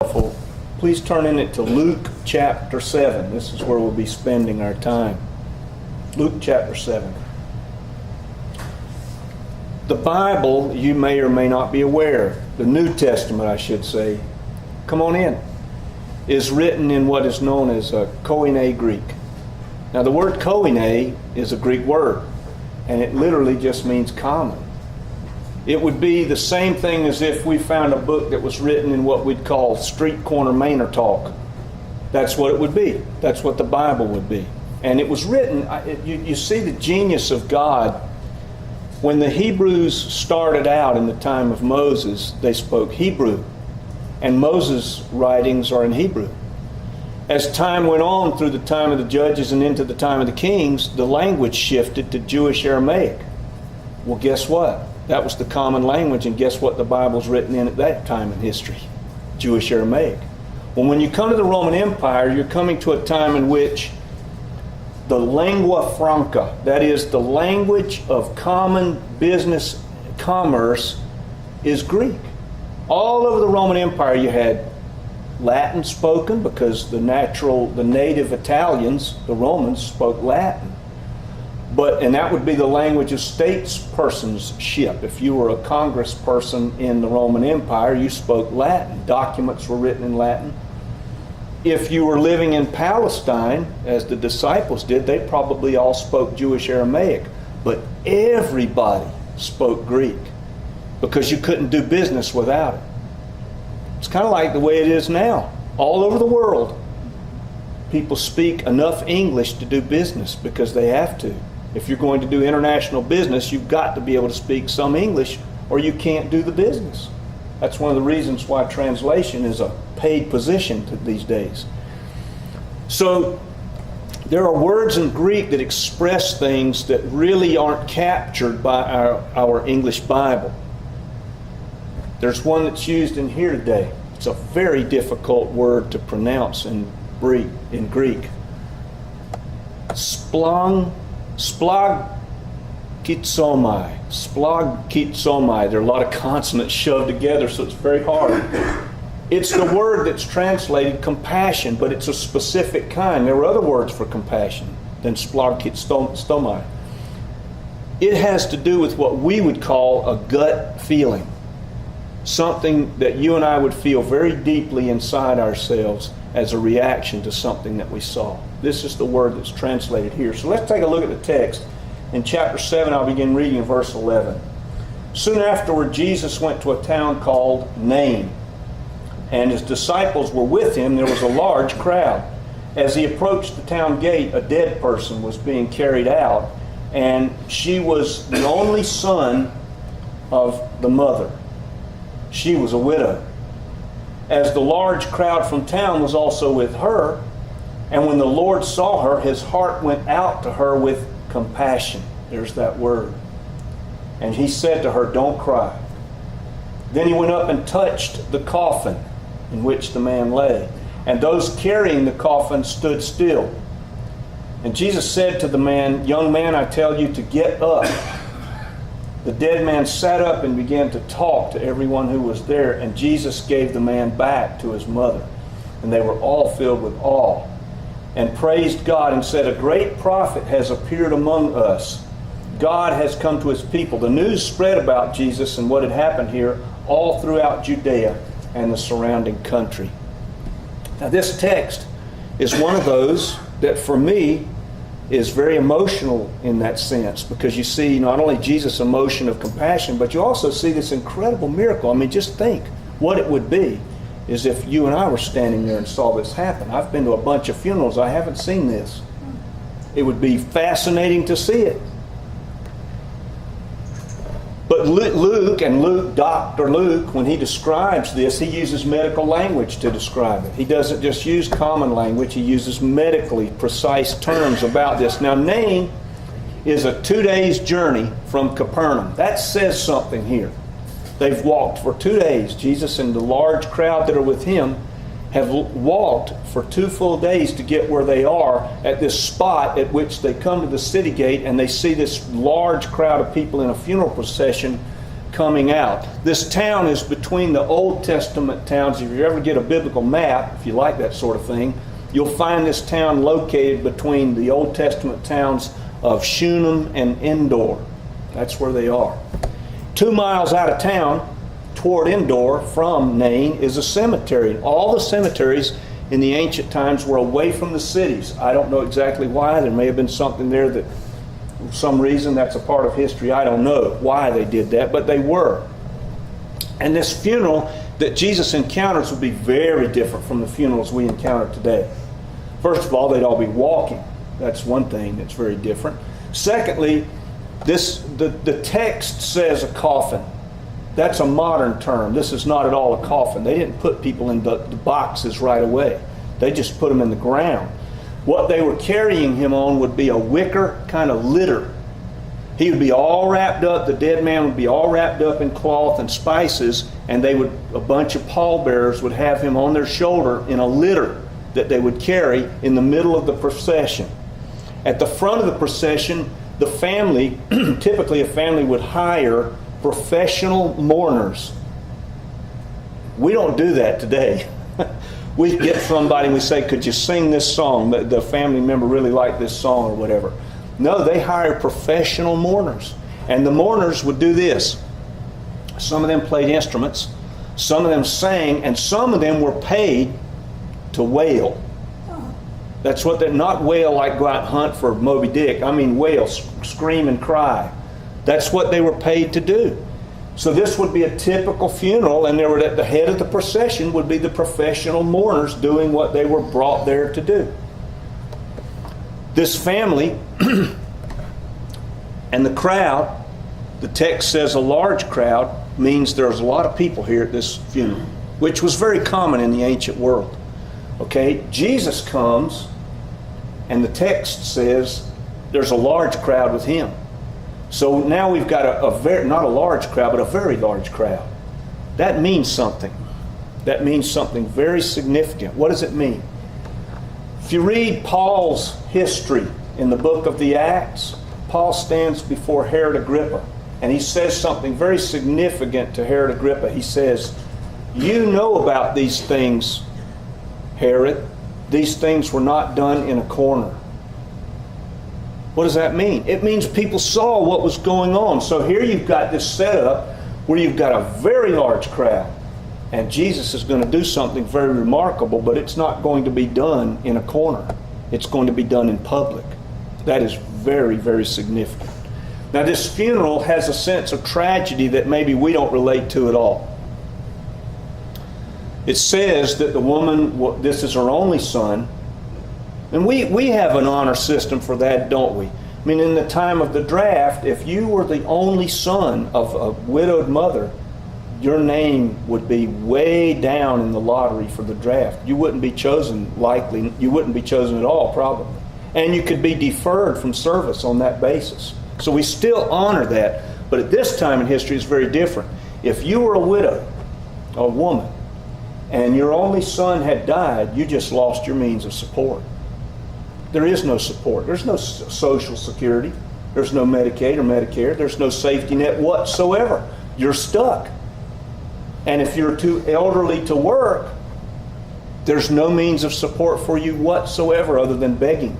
Please turn in it to Luke chapter 7. This is where we'll be spending our time. Luke chapter 7. The Bible, you may or may not be aware, the New Testament I should say, come on in, is written in what is known as Koine Greek. Now the word Koine is a Greek word, and it literally just means common. It would be the same thing as if we found a book that was written in what we'd call street corner Manor talk. That's what it would be. That's what the Bible would be. And it was written, you see the genius of God. When the Hebrews started out in the time of Moses, they spoke Hebrew. And Moses' writings are in Hebrew. As time went on through the time of the judges and into the time of the kings, the language shifted to Jewish Aramaic. Well, guess what? That was the common language, and guess what the Bible's written in at that time in history? Jewish Aramaic. Well, when you come to the Roman Empire, you're coming to a time in which the lingua franca, that is the language of common business commerce, is Greek. All over the Roman Empire you had Latin spoken because the native Italians, the Romans, spoke Latin. And that would be the language of statespersonship. If you were a congressperson in the Roman Empire, you spoke Latin. Documents were written in Latin. If you were living in Palestine, as the disciples did, they probably all spoke Jewish Aramaic. But everybody spoke Greek because you couldn't do business without it. It's kind of like the way it is now. All over the world, people speak enough English to do business because they have to. If you're going to do international business, you've got to be able to speak some English or you can't do the business. That's one of the reasons why translation is a paid position these days. So there are words in Greek that express things that really aren't captured by our English Bible. There's one that's used in here today. It's a very difficult word to pronounce in Greek. Splagkitsomai. Splagkitsomai. There are a lot of consonants shoved together, so it's very hard. It's the word that's translated compassion, but it's a specific kind. There are other words for compassion than splagkitsomai. It has to do with what we would call a gut feeling. Something that you and I would feel very deeply inside ourselves as a reaction to something that we saw. This is the word that's translated here. So let's take a look at the text. In chapter 7, I'll begin reading in verse 11. Soon afterward, Jesus went to a town called Nain, and his disciples were with him. There was a large crowd. As he approached the town gate, a dead person was being carried out, and she was the only son of the mother. She was a widow. As the large crowd from town was also with her, and when the Lord saw her, his heart went out to her with compassion. There's that word. And he said to her, "Don't cry." Then he went up and touched the coffin in which the man lay, and those carrying the coffin stood still. And Jesus said to the man, "Young man, I tell you to get up." The dead man sat up and began to talk to everyone who was there, and Jesus gave the man back to his mother. And they were all filled with awe and praised God and said, "A great prophet has appeared among us. God has come to his people." The news spread about Jesus and what had happened here all throughout Judea and the surrounding country. Now this text is one of those that for me is very emotional in that sense, because you see not only Jesus' emotion of compassion, but you also see this incredible miracle. I mean, just think what it would be is if you and I were standing there and saw this happen. I've been to a bunch of funerals. I haven't seen this. It would be fascinating to see it. But Dr. Luke, when he describes this, he uses medical language to describe it. He doesn't just use common language, he uses medically precise terms about this. Now, Nain is a 2 days journey from Capernaum. That says something here. They've walked for 2 days. Jesus and the large crowd that are with him have walked for 2 full days to get where they are at this spot at which they come to the city gate and they see this large crowd of people in a funeral procession coming out. This town is between the Old Testament towns. If you ever get a biblical map, if you like that sort of thing, you'll find this town located between the Old Testament towns of Shunem and Endor. That's where they are. 2 miles out of town, toward Endor from Nain, is a cemetery. All the cemeteries in the ancient times were away from the cities. I don't know exactly why. There may have been something there that, for some reason, that's a part of history. I don't know why they did that, but they were. And this funeral that Jesus encounters would be very different from the funerals we encounter today. First of all, they'd all be walking. That's one thing that's very different. Secondly, the text says a coffin. That's a modern term. This is not at all a coffin. They didn't put people in the boxes right away. They just put them in the ground. What they were carrying him on would be a wicker kind of litter. He would be all wrapped up, the dead man would be all wrapped up in cloth and spices, and a bunch of pallbearers would have him on their shoulder in a litter that they would carry in the middle of the procession. At the front of the procession, the family, typically a family would hire professional mourners. We don't do that today. We get somebody and we say, could you sing this song? The family member really liked this song or whatever. No, they hire professional mourners. And the mourners would do this. Some of them played instruments, some of them sang, and some of them were paid to wail. That's what they're not wail like go out and hunt for Moby Dick. I mean wail, scream and cry. That's what they were paid to do. So this would be a typical funeral, and there would, at the head of the procession would be the professional mourners doing what they were brought there to do. This family and the crowd, the text says a large crowd, means there's a lot of people here at this funeral, which was very common in the ancient world. Okay, Jesus comes, and the text says there's a large crowd with him. So now we've got not a large crowd, but a very large crowd. That means something. That means something very significant. What does it mean? If you read Paul's history in the book of the Acts, Paul stands before Herod Agrippa, and he says something very significant to Herod Agrippa. He says, "You know about these things, Herod. These things were not done in a corner." What does that mean? It means people saw what was going on. So here you've got this setup where you've got a very large crowd. And Jesus is going to do something very remarkable, but it's not going to be done in a corner. It's going to be done in public. That is very, very significant. Now this funeral has a sense of tragedy that maybe we don't relate to at all. It says that the woman, this is her only son. And we have an honor system for that, don't we? I mean, in the time of the draft, if you were the only son of a widowed mother, your name would be way down in the lottery for the draft. You wouldn't be chosen likely. You wouldn't be chosen at all, probably. And you could be deferred from service on that basis. So we still honor that. But at this time in history, it's very different. If you were a widow, a woman, and your only son had died, you just lost your means of support. There is no support. There's no Social Security. There's no Medicaid or Medicare. There's no safety net whatsoever. You're stuck. And if you're too elderly to work, there's no means of support for you whatsoever other than begging.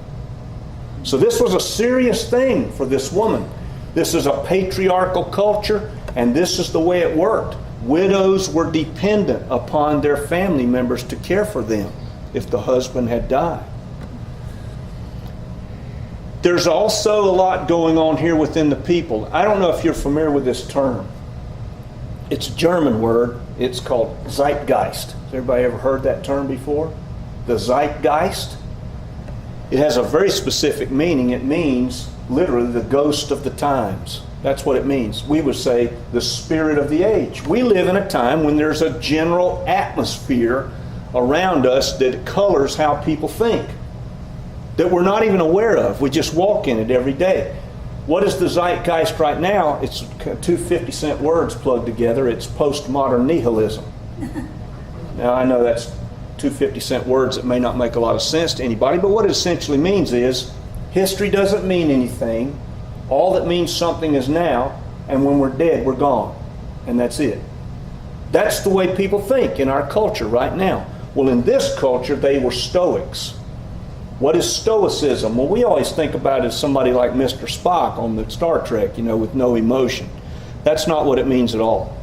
So this was a serious thing for this woman. This is a patriarchal culture, and this is the way it worked. Widows were dependent upon their family members to care for them if the husband had died. There's also a lot going on here within the people. I don't know if you're familiar with this term. It's a German word. It's called Zeitgeist. Has everybody ever heard that term before? The Zeitgeist? It has a very specific meaning. It means literally the ghost of the times. That's what it means. We would say the spirit of the age. We live in a time when there's a general atmosphere around us that colors how people think, that we're not even aware of. We just walk in it every day. What is the zeitgeist right now? It's two 50-cent words plugged together. It's postmodern nihilism. Now, I know that's two 50-cent words that may not make a lot of sense to anybody, but what it essentially means is history doesn't mean anything. All that means something is now, and when we're dead, we're gone. and that's it. That's the way people think in our culture right now. Well, in this culture, they were Stoics. What is Stoicism? Well, we always think about it as somebody like Mr. Spock on the Star Trek, with no emotion. That's not what it means at all.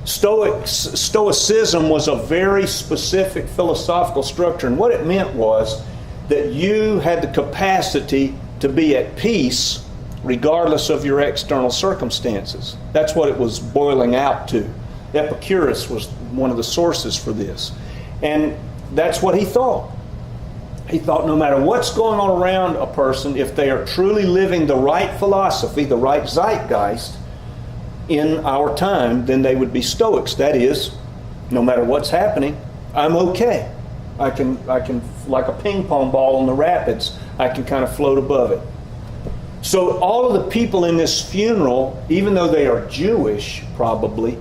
Stoicism was a very specific philosophical structure, and what it meant was that you had the capacity to be at peace regardless of your external circumstances. That's what it was boiling out to. Epicurus was one of the sources for this. And that's what he thought. He thought no matter what's going on around a person, if they are truly living the right philosophy, the right zeitgeist in our time, then they would be Stoics. That is, no matter what's happening, I'm okay. I can, like a ping pong ball in the rapids, I can kind of float above it. So all of the people in this funeral, even though they are Jewish, probably,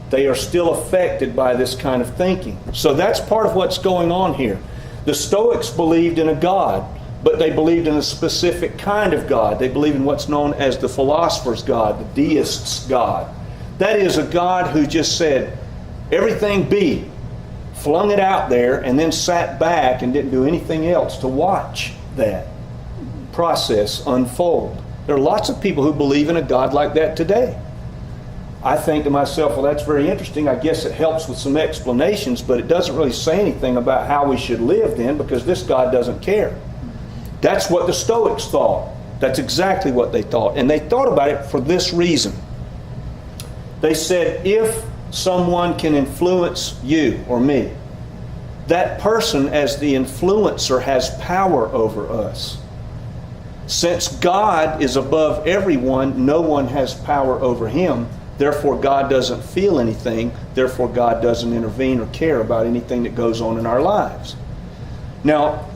they are still affected by this kind of thinking. So that's part of what's going on here. The Stoics believed in a God, but they believed in a specific kind of God. They believed in what's known as the philosopher's God, the deist's God. That is a God who just said, everything be, flung it out there, and then sat back and didn't do anything else to watch that process unfold. There are lots of people who believe in a God like that today. I think to myself, well, that's very interesting. I guess it helps with some explanations, but it doesn't really say anything about how we should live then, because this God doesn't care. That's what the Stoics thought. That's exactly what they thought. And they thought about it for this reason. They said, if someone can influence you or me, that person as the influencer has power over us. Since God is above everyone, no one has power over him. Therefore, God doesn't feel anything. Therefore, God doesn't intervene or care about anything that goes on in our lives. Now,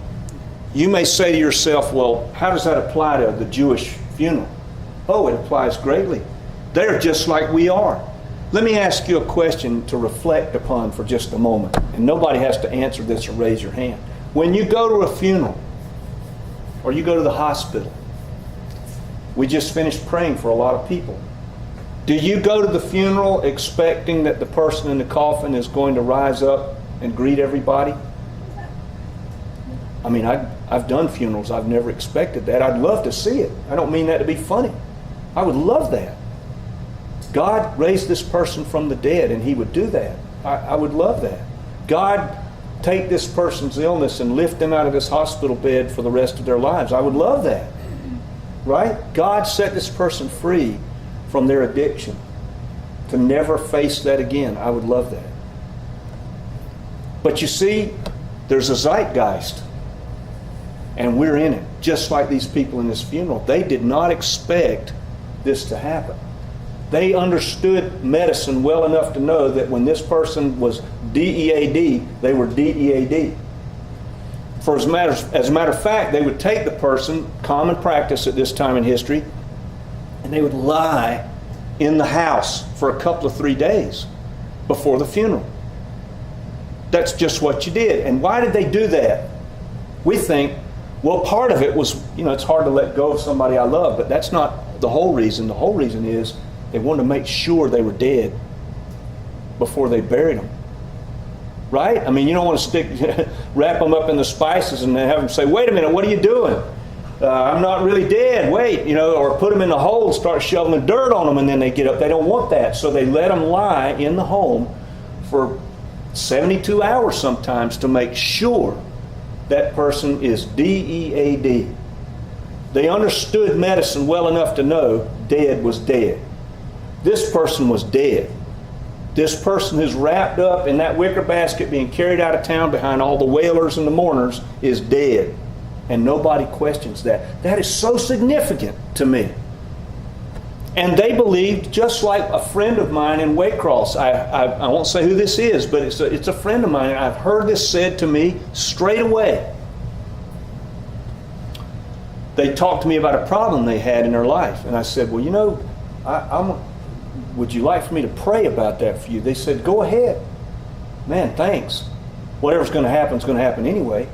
you may say to yourself, well, how does that apply to the Jewish funeral? Oh, it applies greatly. They're just like we are. Let me ask you a question to reflect upon for just a moment. And nobody has to answer this or raise your hand. When you go to a funeral, or you go to the hospital, we just finished praying for a lot of people. Do you go to the funeral expecting that the person in the coffin is going to rise up and greet everybody? I mean, I've done funerals. I've never expected that. I'd love to see it. I don't mean that to be funny. I would love that. God raised this person from the dead, and he would do that. I would love that. God, take this person's illness and lift them out of this hospital bed for the rest of their lives. I would love that. Right? God set this person free from their addiction to never face that again. I would love that. But you see, there's a zeitgeist, and we're in it, just like these people in this funeral. They did not expect this to happen. They understood medicine well enough to know that when this person was DEAD, they were DEAD. For as a matter of fact, they would take the person, common practice at this time in history, and they would lie in the house for a couple of 3 days before the funeral. That's just what you did. And why did they do that? We think, well, part of it was, it's hard to let go of somebody I love, but that's not the whole reason. The whole reason is they wanted to make sure they were dead before they buried them. Right? I mean, you don't want to wrap them up in the spices and then have them say, wait a minute, what are you doing? I'm not really dead, wait, or put them in the hole and start shoveling dirt on them and then they get up. They don't want that. So they let them lie in the home for 72 hours sometimes to make sure that person is DEAD. They understood medicine well enough to know dead was dead. This person was dead. This person who's wrapped up in that wicker basket being carried out of town behind all the wailers and the mourners is dead. And nobody questions that. That is so significant to me. And they believed, just like a friend of mine in Waycross, I won't say who this is, but it's a friend of mine, and I've heard this said to me straight away. They talked to me about a problem they had in their life. And I said, well, would you like for me to pray about that for you? They said, go ahead. Man, thanks. Whatever's going to happen is going to happen anyway.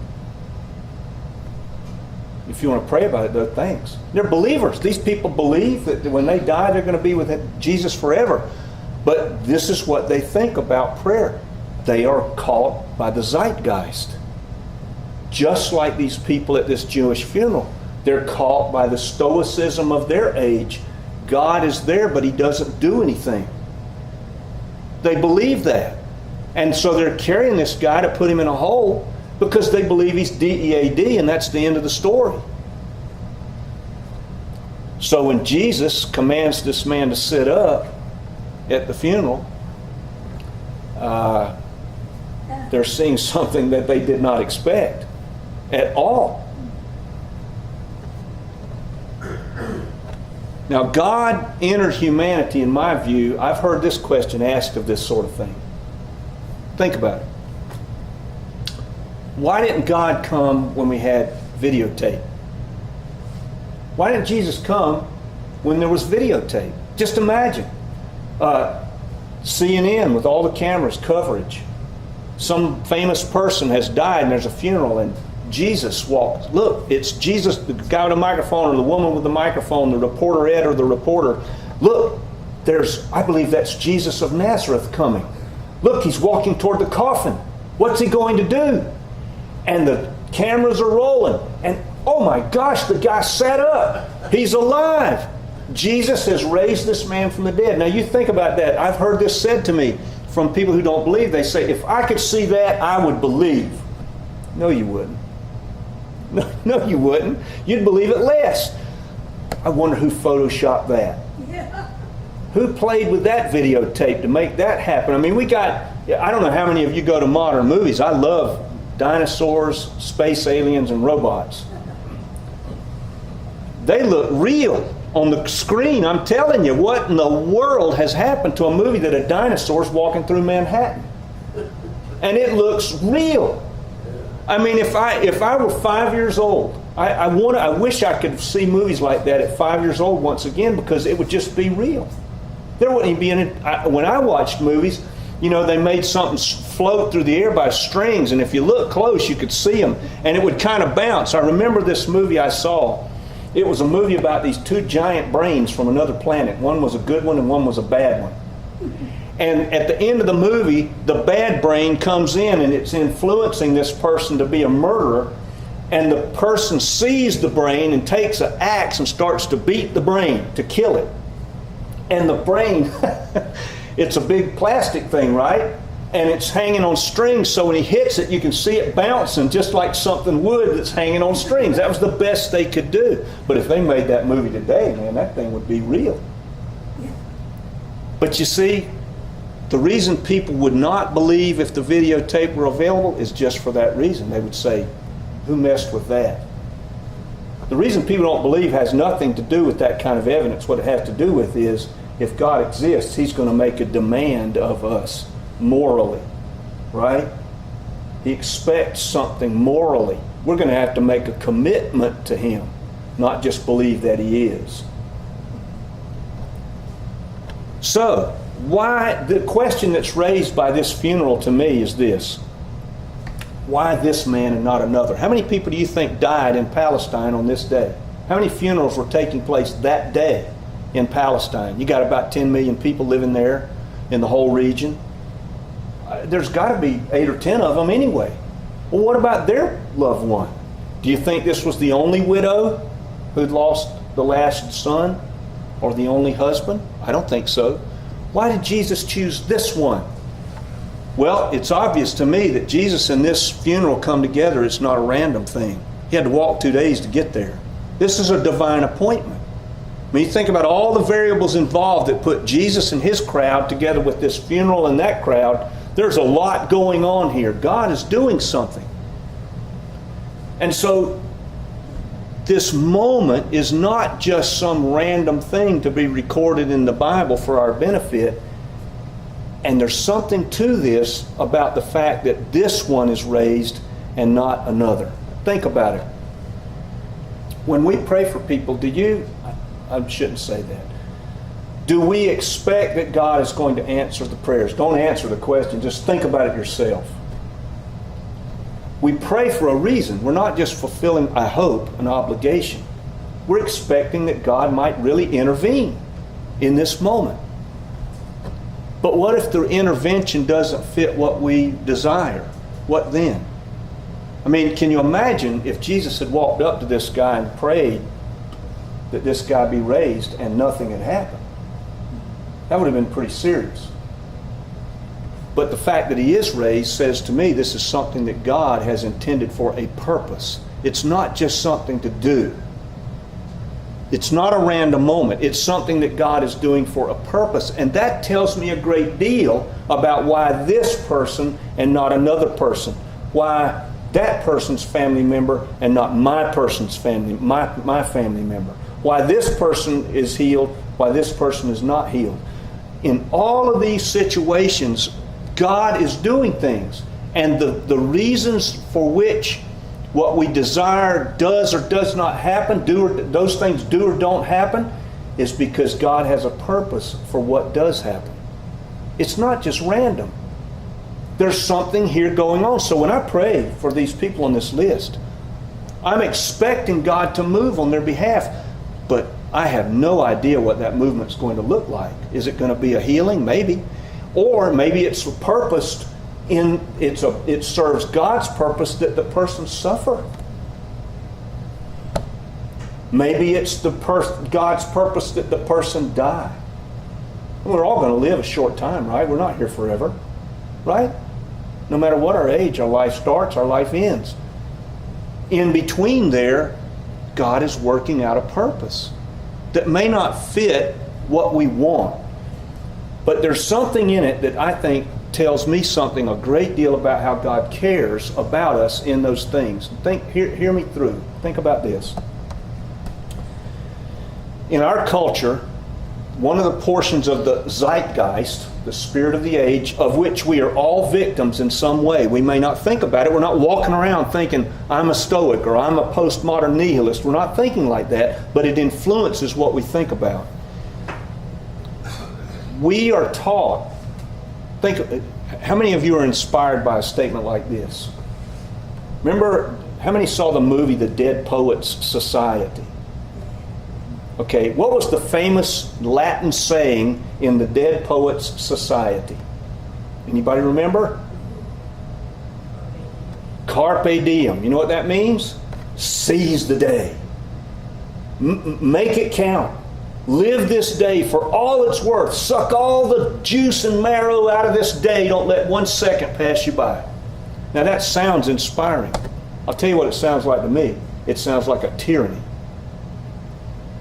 If you want to pray about it, though, thanks. They're believers. These people believe that when they die, they're going to be with Jesus forever. But this is what they think about prayer. They are caught by the zeitgeist. Just like these people at this Jewish funeral. They're caught by the stoicism of their age. God is there, but He doesn't do anything. They believe that. And so they're carrying this guy to put him in a hole because they believe he's D-E-A-D, and that's the end of the story. So when Jesus commands this man to sit up at the funeral, they're seeing something that they did not expect at all. Now, God entered humanity, in my view. I've heard this question asked of this sort of thing. Think about it. Why didn't God come when we had videotape? Why didn't Jesus come when there was videotape? Just imagine. CNN with all the cameras, coverage. Some famous person has died and there's a funeral and Jesus walks. Look, it's Jesus, the guy with the microphone or the woman with the microphone, the reporter Ed or the reporter. Look, I believe that's Jesus of Nazareth coming. Look, he's walking toward the coffin. What's he going to do? And the cameras are rolling. And oh my gosh, the guy sat up. He's alive. Jesus has raised this man from the dead. Now you think about that. I've heard this said to me from people who don't believe. They say, if I could see that, I would believe. No, you wouldn't. No, you wouldn't. You'd believe it less. I wonder who photoshopped that. Yeah. Who played with that videotape to make that happen? I mean, I don't know how many of you go to modern movies. I love dinosaurs, space aliens, and robots. They look real on the screen. I'm telling you, what in the world has happened to a movie that a dinosaur's walking through Manhattan? And it looks real. I mean, if I were 5 years old, I wish I could see movies like that at 5 years old once again, because it would just be real. There wouldn't even be any. When I watched movies, they made something float through the air by strings, and if you look close, you could see them, and it would kind of bounce. I remember this movie I saw. It was a movie about these two giant brains from another planet. One was a good one and one was a bad one. And at the end of the movie, the bad brain comes in and it's influencing this person to be a murderer. And the person sees the brain and takes an axe and starts to beat the brain to kill it. And the brain, it's a big plastic thing, right? And it's hanging on strings, so when he hits it, you can see it bouncing just like something would that's hanging on strings. That was the best they could do. But if they made that movie today, man, that thing would be real. Yeah. But you see, the reason people would not believe if the videotape were available is just for that reason. They would say, who messed with that? The reason people don't believe has nothing to do with that kind of evidence. What it has to do with is, if God exists, He's going to make a demand of us morally, right? He expects something morally. We're going to have to make a commitment to Him, not just believe that He is. So, the question that's raised by this funeral to me is this: why this man and not another? How many people do you think died in Palestine on this day? How many funerals were taking place that day in Palestine? You got about 10 million people living there in the whole region. There's got to be 8 or 10 of them anyway. Well, what about their loved one? Do you think this was the only widow who'd lost the last son or the only husband? I don't think so. Why did Jesus choose this one? Well, it's obvious to me that Jesus and this funeral come together. It's not a random thing. He had to walk 2 days to get there. This is a divine appointment. When you think about all the variables involved that put Jesus and His crowd together with this funeral and that crowd, there's a lot going on here. God is doing something. And so this moment is not just some random thing to be recorded in the Bible for our benefit. And there's something to this about the fact that this one is raised and not another. Think about it. When we pray for people, I shouldn't say that. Do we expect that God is going to answer the prayers? Don't answer the question. Just think about it yourself. We pray for a reason. We're not just fulfilling, I hope, an obligation. We're expecting that God might really intervene in this moment. But what if the intervention doesn't fit what we desire? What then? I mean, can you imagine if Jesus had walked up to this guy and prayed that this guy be raised and nothing had happened? That would have been pretty serious. But the fact that he is raised says to me this is something that God has intended for a purpose. It's not just something to do. It's not a random moment. It's something that God is doing for a purpose. And that tells me a great deal about why this person and not another person. Why that person's family member and not my person's family, my family member. Why this person is healed, why this person is not healed. In all of these situations, God is doing things. And the reasons for which what we desire does or does not happen, those things do or don't happen, is because God has a purpose for what does happen. It's not just random. There's something here going on. So when I pray for these people on this list, I'm expecting God to move on their behalf, but I have no idea what that movement's going to look like. Is it going to be a healing? Maybe. Or maybe it's purposed it serves God's purpose that the person suffer. Maybe it's God's purpose that the person die. We're all going to live a short time, right? We're not here forever, right? No matter what our age, our life starts, our life ends. In between there, God is working out a purpose that may not fit what we want. But there's something in it that I think tells me something a great deal about how God cares about us in those things. Hear me through. Think about this. In our culture, one of the portions of the zeitgeist, the spirit of the age, of which we are all victims in some way. We may not think about it. We're not walking around thinking, I'm a Stoic or I'm a postmodern nihilist. We're not thinking like that, but it influences what we think about. We are taught. How many of you are inspired by a statement like this? Remember, how many saw the movie The Dead Poets Society? Okay, what was the famous Latin saying in the Dead Poets Society? Anybody remember? Carpe diem. You know what that means? Seize the day. Make it count. Live this day for all it's worth. Suck all the juice and marrow out of this day. Don't let 1 second pass you by. Now that sounds inspiring. I'll tell you what it sounds like to me. It sounds like a tyranny.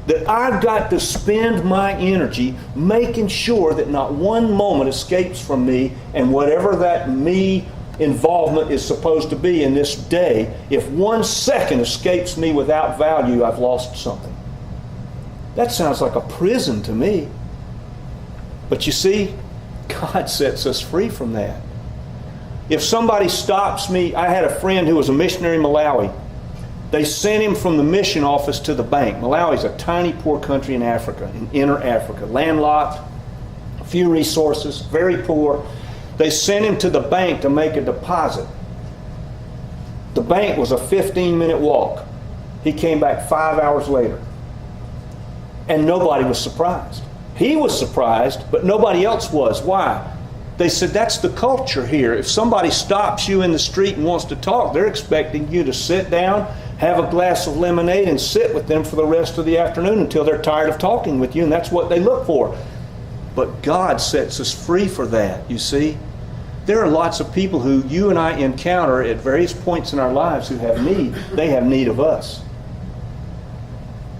That I've got to spend my energy making sure that not one moment escapes from me, and whatever that me involvement is supposed to be in this day, if 1 second escapes me without value, I've lost something. That sounds like a prison to me. But you see, God sets us free from that. If somebody stops me, I had a friend who was a missionary in Malawi. They sent him from the mission office to the bank. Malawi is a tiny, poor country in Africa, in inner Africa. Landlocked, few resources, very poor. They sent him to the bank to make a deposit. The bank was a 15-minute walk. He came back 5 hours later. And nobody was surprised. He was surprised, but nobody else was. Why? They said, that's the culture here. If somebody stops you in the street and wants to talk, they're expecting you to sit down, have a glass of lemonade, and sit with them for the rest of the afternoon until they're tired of talking with you, and that's what they look for. But God sets us free for that, you see. There are lots of people who you and I encounter at various points in our lives who have need. They have need of us.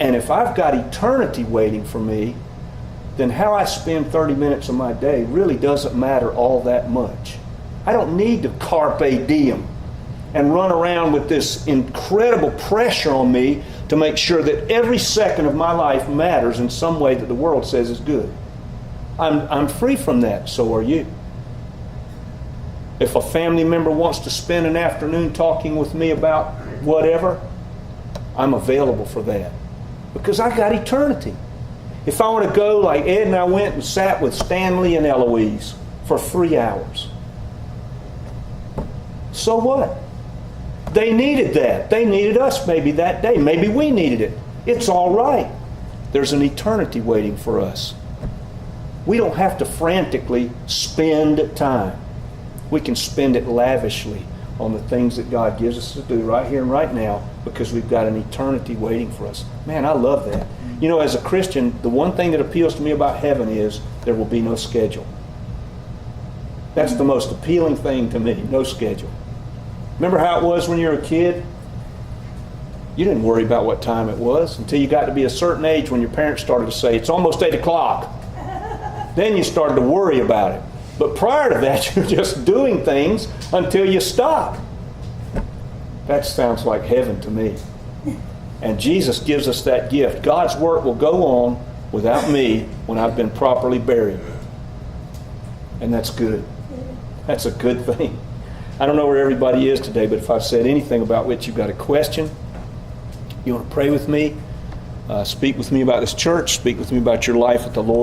And if I've got eternity waiting for me, then how I spend 30 minutes of my day really doesn't matter all that much. I don't need to carpe diem and run around with this incredible pressure on me to make sure that every second of my life matters in some way that the world says is good. I'm free from that, so are you. If a family member wants to spend an afternoon talking with me about whatever, I'm available for that. Because I got eternity. If I were to go like Ed and I went and sat with Stanley and Eloise for 3 hours, so what? They needed that. They needed us maybe that day. Maybe we needed it. It's all right. There's an eternity waiting for us. We don't have to frantically spend time. We can spend it lavishly on the things that God gives us to do right here and right now, because we've got an eternity waiting for us. Man, I love that. You know, as a Christian, the one thing that appeals to me about heaven is there will be no schedule. That's the most appealing thing to me, no schedule. Remember how it was when you were a kid? You didn't worry about what time it was until you got to be a certain age, when your parents started to say, it's almost 8 o'clock. Then you started to worry about it. But prior to that, you're just doing things until you stop. That sounds like heaven to me. And Jesus gives us that gift. God's work will go on without me when I've been properly buried. And that's good. That's a good thing. I don't know where everybody is today, but if I've said anything about which you've got a question, you want to pray with me, speak with me about this church, speak with me about your life with the Lord.